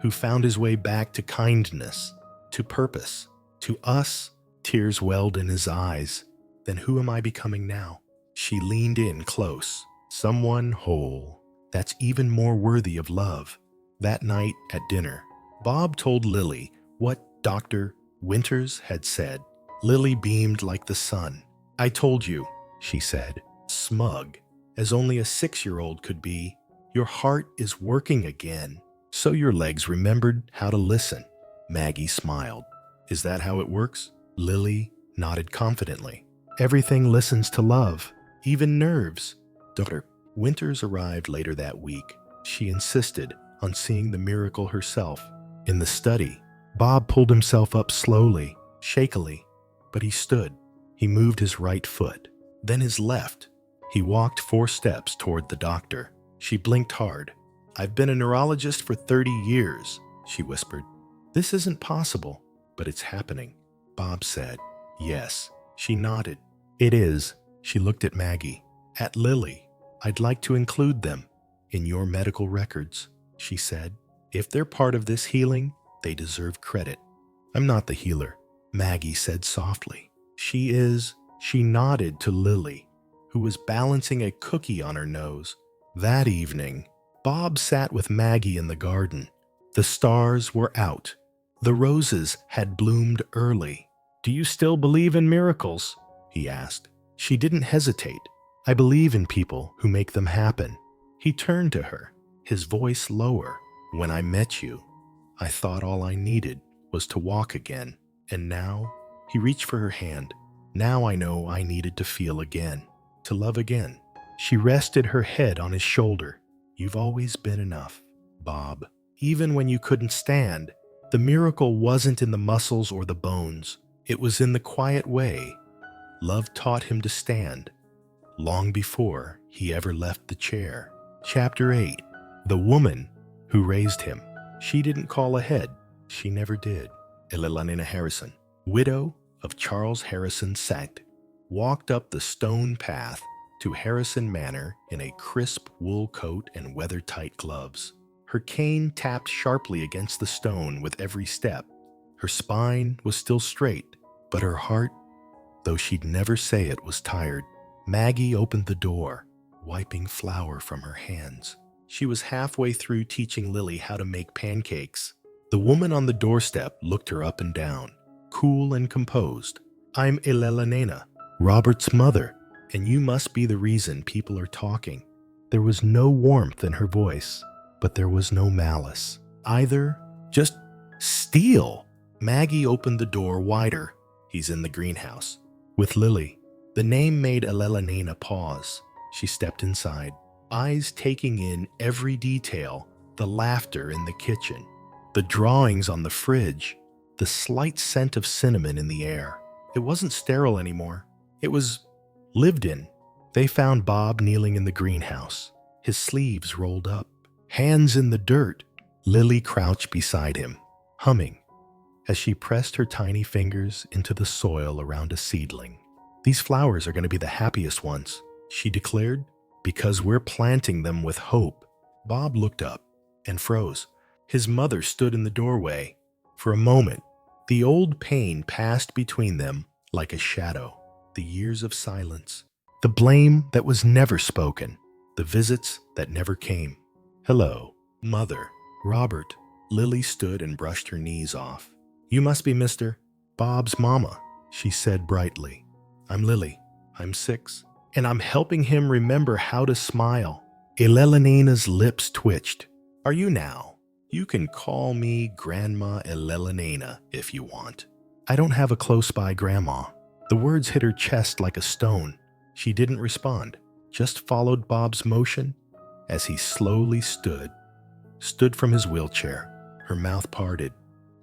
who found his way back to kindness, to purpose, to us. Tears welled in his eyes. Then who am I becoming now? She leaned in close. Someone whole. That's even more worthy of love. That night at dinner, Bob told Lily what Dr. Winters had said. Lily beamed like the sun. I told you, she said, smug, as only a 6-year-old could be. Your heart is working again. So your legs remembered how to listen. Maggie smiled. Is that how it works? Lily nodded confidently. Everything listens to love, even nerves. Dr. Winters arrived later that week. She insisted on seeing the miracle herself. In the study, Bob pulled himself up slowly, shakily, but he stood. He moved his right foot, then his left. He walked 4 steps toward the doctor. She blinked hard. I've been a neurologist for 30 years, she whispered. This isn't possible, but it's happening, Bob said. Yes, she nodded. It is. She looked at Maggie, at Lily. I'd like to include them in your medical records, she said. If they're part of this healing, they deserve credit. I'm not the healer, Maggie said softly. She is. She nodded to Lily, who was balancing a cookie on her nose. That evening, Bob sat with Maggie in the garden. The stars were out, The roses had bloomed early. "Do you still believe in miracles?" he asked. She didn't hesitate. "I believe in people who make them happen." He turned to her, his voice lower. "When I met you, I thought all I needed was to walk again. And now," he reached for her hand, "now I know I needed to feel again, to love again." She rested her head on his shoulder. "You've always been enough, Bob. Even when you couldn't stand, the miracle wasn't in the muscles or the bones. It was in the quiet way love taught him to stand, long before he ever left the chair." Chapter 8. The Woman Who Raised Him. She didn't call ahead. She never did. Elelana Harrison, widow of Charles Harrison Sankt, walked up the stone path to Harrison Manor in a crisp wool coat and weather-tight gloves. Her cane tapped sharply against the stone with every step. Her spine was still straight, but her heart, though she'd never say it, was tired. Maggie opened the door, wiping flour from her hands. She was halfway through teaching Lily how to make pancakes. The woman on the doorstep looked her up and down, cool and composed. "I'm Elelana, Robert's mother, and you must be the reason people are talking." There was no warmth in her voice, but there was no malice either. "Just steal." Maggie opened the door wider. "He's in the greenhouse with Lily." The name made Elelana pause. She stepped inside, eyes taking in every detail, the laughter in the kitchen, the drawings on the fridge, the slight scent of cinnamon in the air. It wasn't sterile anymore. It was lived in. They found Bob kneeling in the greenhouse, his sleeves rolled up, hands in the dirt. Lily crouched beside him, humming, as she pressed her tiny fingers into the soil around a seedling. "These flowers are going to be the happiest ones," she declared, "because we're planting them with hope." Bob looked up and froze. His mother stood in the doorway. For a moment, the old pain passed between them like a shadow. The years of silence, the blame that was never spoken, the visits that never came. "Hello, Mother." "Robert." Lily stood and brushed her knees off. "You must be Mr. Bob's mama," she said brightly. "I'm Lily. I'm 6, and I'm helping him remember how to smile." Elelana's lips twitched. "Are you now? You can call me Grandma Elelana if you want." "I don't have a close-by grandma." The words hit her chest like a stone. She didn't respond, just followed Bob's motion as he slowly stood from his wheelchair, her mouth parted.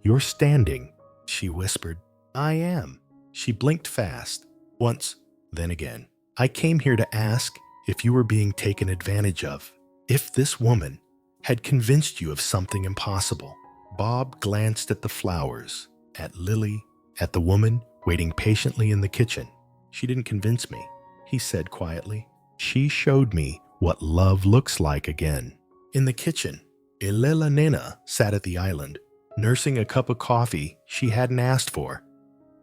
"You're standing," she whispered. "I am." She blinked fast, once, then again. "I came here to ask if you were being taken advantage of, if this woman had convinced you of something impossible." Bob glanced at the flowers, at Lily, at the woman waiting patiently in the kitchen. "She didn't convince me," he said quietly. "She showed me what love looks like again." In the kitchen, Elelana sat at the island, nursing a cup of coffee she hadn't asked for,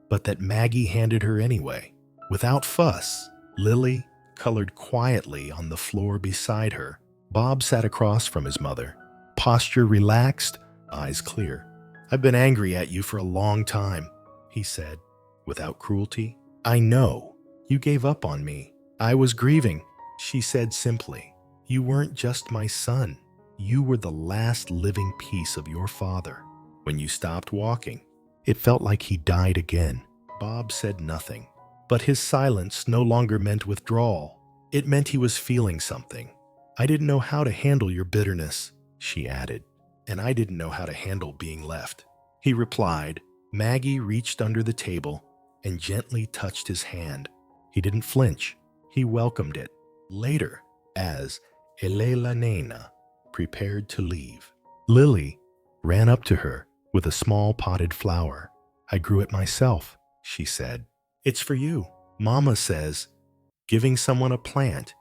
but that Maggie handed her anyway. Without fuss, Lily colored quietly on the floor beside her. Bob sat across from his mother, posture relaxed, eyes clear. "I've been angry at you for a long time," he said, without cruelty. "I know. You gave up on me. I was grieving," she said simply. "You weren't just my son. You were the last living piece of your father. When you stopped walking, it felt like he died again." Bob said nothing, but his silence no longer meant withdrawal. It meant he was feeling something. "I didn't know how to handle your bitterness," she added, "and I didn't know how to handle being left." He replied. Maggie reached under the table and gently touched his hand. He didn't flinch. He welcomed it. Later, as Elelana prepared to leave, Lily ran up to her with a small potted flower. "I grew it myself," she said. "It's for you. Mama says giving someone a plant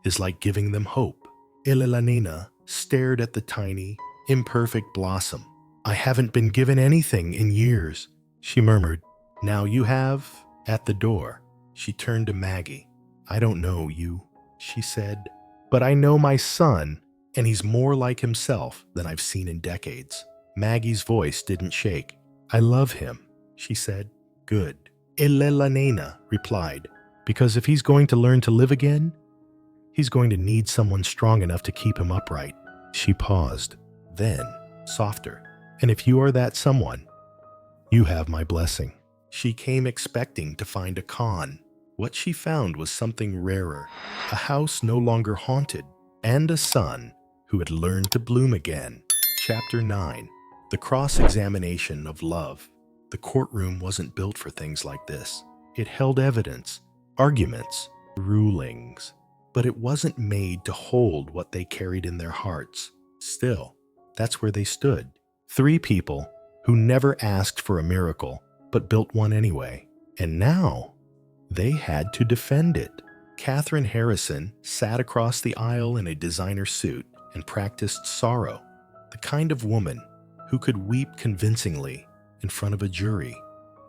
is like giving them hope." Elelana stared at the tiny, imperfect blossom. "I haven't been given anything in years," she murmured. "Now you have." At the door, she turned to Maggie. "I don't know you," she said, "but I know my son, and he's more like himself than I've seen in decades." Maggie's voice didn't shake. I love him, she said. Good. Elela Nena replied, because if he's going to learn to live again, he's going to need someone strong enough to keep him upright. She paused, then, softer. And if you are that someone, you have my blessing. She came expecting to find a con. What she found was something rarer, a house no longer haunted, and a son who had learned to bloom again. Chapter 9. The Cross-Examination of Love. The courtroom wasn't built for things like this. It held evidence, arguments, rulings, but it wasn't made to hold what they carried in their hearts. Still, that's where they stood. Three people who never asked for a miracle, but built one anyway. And now, they had to defend it. Catherine Harrison sat across the aisle in a designer suit and practiced sorrow, the kind of woman who could weep convincingly in front of a jury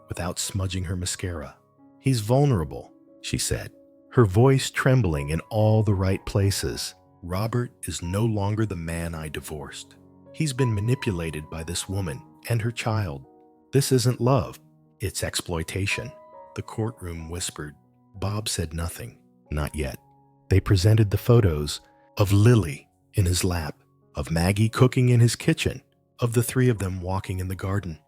without smudging her mascara. He's vulnerable, she said, her voice trembling in all the right places. Robert is no longer the man I divorced. He's been manipulated by this woman and her child. This isn't love, it's exploitation. The courtroom whispered. Bob said nothing. Not yet. They presented the photos of Lily in his lap, of Maggie cooking in his kitchen, of the three of them walking in the garden.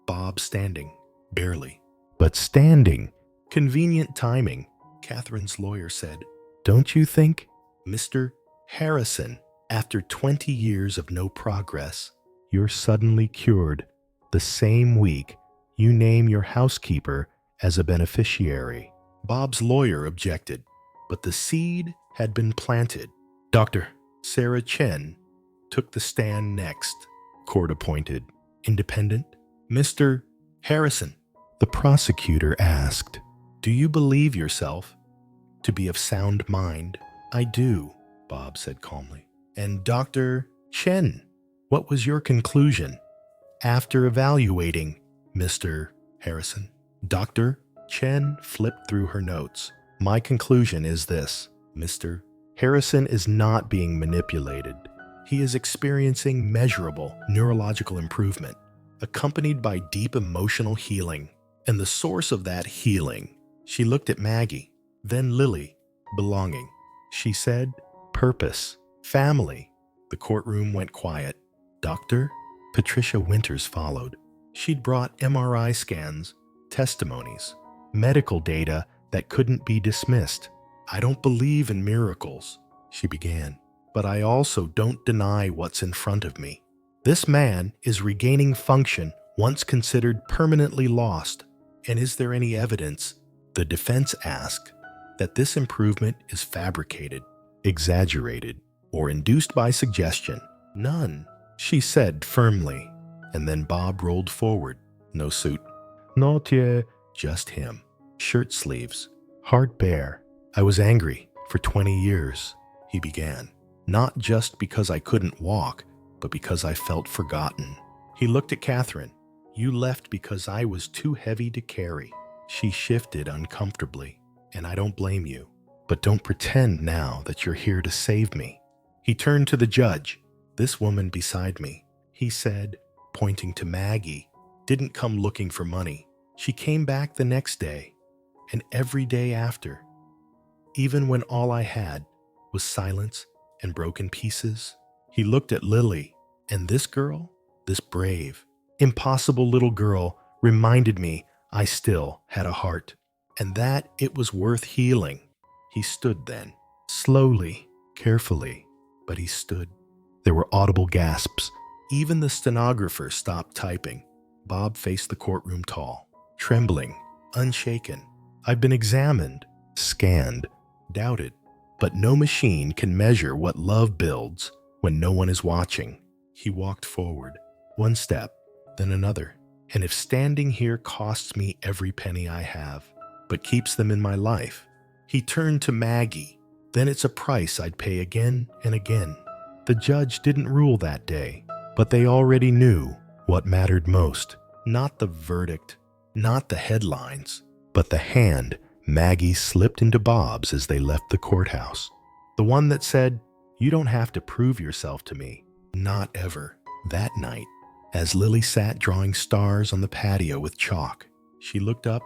Bob standing, barely, but standing. Convenient timing, Catherine's lawyer said. Don't you think, Mr. Harrison, after 20 years of no progress, you're suddenly cured the same week you name your housekeeper as a beneficiary? Bob's lawyer objected, but the seed had been planted. Dr. Sarah Chen took the stand next, court-appointed. Independent? Mr. Harrison, the prosecutor asked, do you believe yourself to be of sound mind? I do, Bob said calmly. And Dr. Chen, what was your conclusion after evaluating Mr. Harrison? Dr. Chen flipped through her notes. My conclusion is this, Mr. Harrison is not being manipulated. He is experiencing measurable neurological improvement, accompanied by deep emotional healing. And the source of that healing, she looked at Maggie, then Lily, belonging. She said, purpose, family. The courtroom went quiet. Dr. Patricia Winters followed. She'd brought MRI scans, testimonies, medical data that couldn't be dismissed. I don't believe in miracles, she began, but I also don't deny what's in front of me. This man is regaining function once considered permanently lost. And is there any evidence, the defense asked, that this improvement is fabricated, exaggerated, or induced by suggestion? None, she said firmly. And then Bob rolled forward. No suit. Not yet. Just him. Shirt sleeves. Heart bare. I was angry for 20 years, he began. Not just because I couldn't walk, but because I felt forgotten. He looked at Catherine. You left because I was too heavy to carry. She shifted uncomfortably. And I don't blame you. But don't pretend now that you're here to save me. He turned to the judge. This woman beside me, he said, pointing to Maggie, didn't come looking for money. She came back the next day, and every day after, even when all I had was silence and broken pieces. He looked at Lily, and this girl, this brave, impossible little girl, reminded me I still had a heart, and that it was worth healing. He stood then, slowly, carefully, but he stood. There were audible gasps. Even the stenographer stopped typing. Bob faced the courtroom tall, trembling, unshaken. I've been examined, scanned, doubted, but no machine can measure what love builds when no one is watching. He walked forward, one step, then another. And if standing here costs me every penny I have, but keeps them in my life, he turned to Maggie. Then it's a price I'd pay again and again. The judge didn't rule that day, but they already knew what mattered most. Not the verdict, not the headlines, but the hand Maggie slipped into Bob's as they left the courthouse. The one that said, you don't have to prove yourself to me. Not ever. That night, As Lily sat drawing stars on the patio with chalk, she looked up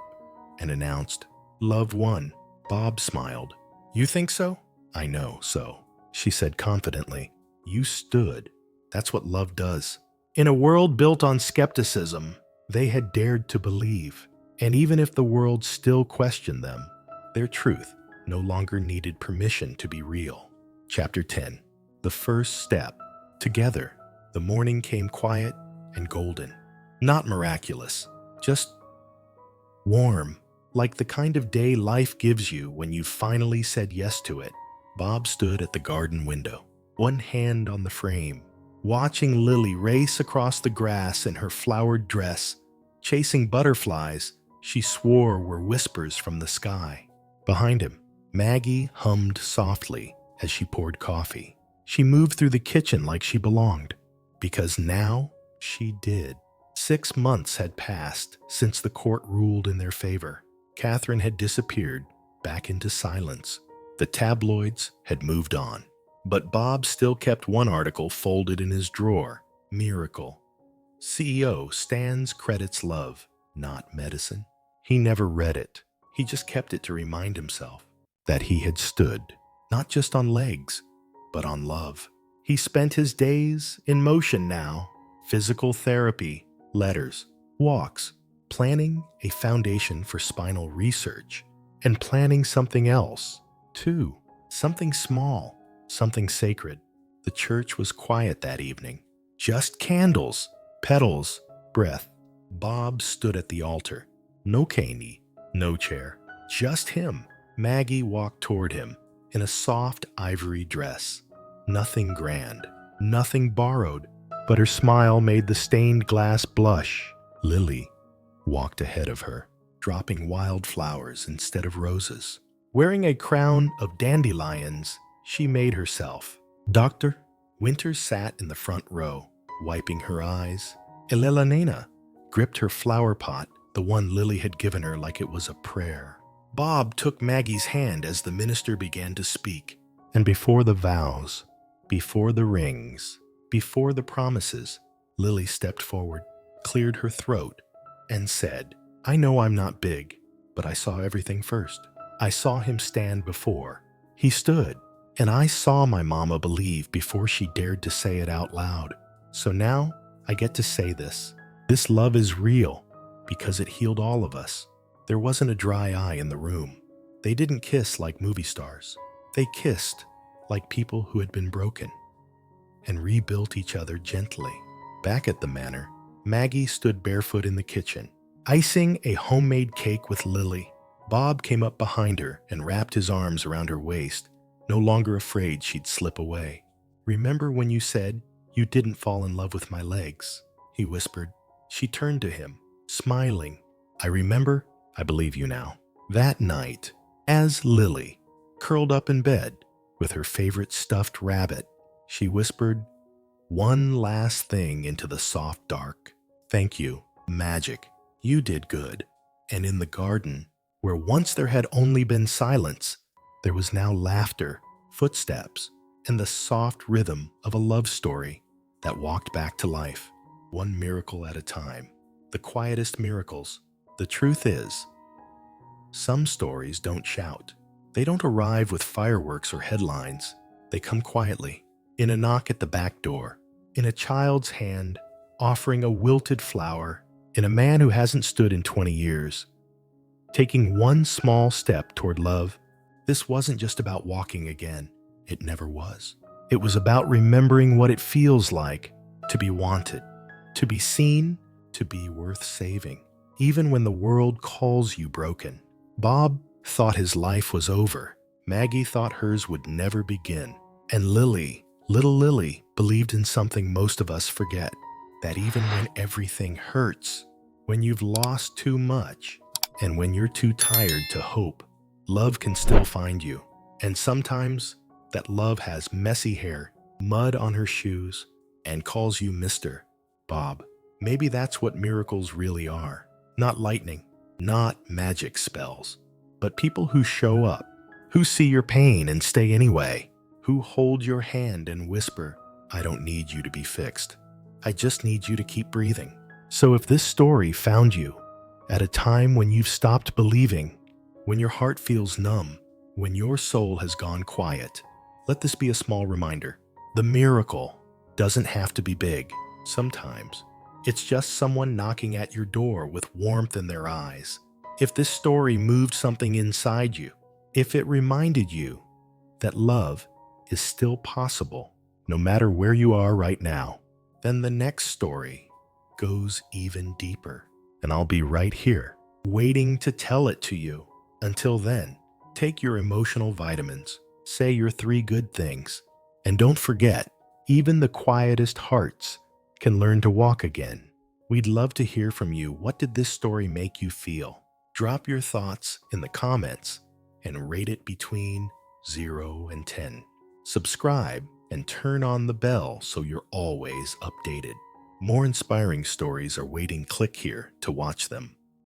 and announced, "Love won." Bob smiled. "You think so?" "I know so," she said confidently. "You stood. That's what love does." In a world built on skepticism, they had dared to believe. And even if the world still questioned them, their truth no longer needed permission to be real. Chapter 10. The First Step. Together, the morning came quiet and golden. Not miraculous, just warm, like the kind of day life gives you when you finally said yes to it. Bob stood at the garden window, one hand on the frame, watching Lily race across the grass in her flowered dress, chasing butterflies she swore were whispers from the sky. Behind him, Maggie hummed softly as she poured coffee. She moved through the kitchen like she belonged, because now she did. 6 months had passed since the court ruled in their favor. Catherine had disappeared back into silence. The tabloids had moved on. But Bob still kept one article folded in his drawer. Miracle. CEO stands credits love, not medicine. He never read it. He just kept it to remind himself that he had stood, not just on legs, but on love. He spent his days in motion now. Physical therapy, letters, walks, planning a foundation for spinal research, and planning something else, too. Something small, something sacred. The church was quiet that evening. Just candles, petals, breath. Bob stood at the altar. No caney, no chair, just him. Maggie walked toward him in a soft ivory dress. Nothing grand, nothing borrowed, but her smile made the stained glass blush. Lily walked ahead of her, dropping wildflowers instead of roses. Wearing a crown of dandelions, she made herself. Dr. Winters sat in the front row, wiping her eyes. Elena Nena gripped her flower pot, the one Lily had given her like it was a prayer. Bob took Maggie's hand as the minister began to speak. And before the vows, before the rings, before the promises, Lily stepped forward, cleared her throat, and said, "I know I'm not big, but I saw everything first. I saw him stand before. He stood, and I saw my mama believe before she dared to say it out loud. So now I get to say this. This love is real because it healed all of us. There wasn't a dry eye in the room. They didn't kiss like movie stars. They kissed like people who had been broken and rebuilt each other gently." Back at the manor, Maggie stood barefoot in the kitchen, icing a homemade cake with Lily. Bob came up behind her and wrapped his arms around her waist, no longer afraid she'd slip away. "Remember when you said you didn't fall in love with my legs?" he whispered. She turned to him, smiling. "I remember. I believe you now." That night, as Lily curled up in bed with her favorite stuffed rabbit, she whispered one last thing into the soft dark. "Thank you, magic. You did good." And in the garden, where once there had only been silence, there was now laughter, footsteps, and the soft rhythm of a love story that walked back to life, one miracle at a time. The quietest miracles. The truth is, some stories don't shout. They don't arrive with fireworks or headlines. They come quietly, in a knock at the back door, in a child's hand offering a wilted flower, in a man who hasn't stood in 20 years. Taking one small step toward love. This wasn't just about walking again. It never was. It was about remembering what it feels like to be wanted, to be seen, to be worth saving, even when the world calls you broken. Bob thought his life was over. Maggie thought hers would never begin. And Lily, little Lily, believed in something most of us forget, that even when everything hurts, when you've lost too much, and when you're too tired to hope, love can still find you. And sometimes that love has messy hair, mud on her shoes, and calls you Mr. Bob. Maybe that's what miracles really are. Not lightning, not magic spells, but people who show up, who see your pain and stay anyway, who hold your hand and whisper, "I don't need you to be fixed. I just need you to keep breathing. So if this story found you at a time when you've stopped believing, when your heart feels numb, when your soul has gone quiet, let this be a small reminder. The miracle doesn't have to be big. Sometimes it's just someone knocking at your door with warmth in their eyes. If this story moved something inside you, if it reminded you that love is still possible, no matter where you are right now, then the next story goes even deeper. And I'll be right here, waiting to tell it to you. Until then, take your emotional vitamins, say your 3 good things, and don't forget, even the quietest hearts can learn to walk again. We'd love to hear from you. What did this story make you feel? Drop your thoughts in the comments and rate it between 0 and 10. Subscribe and turn on the bell so you're always updated. More inspiring stories are waiting. Click here to watch them.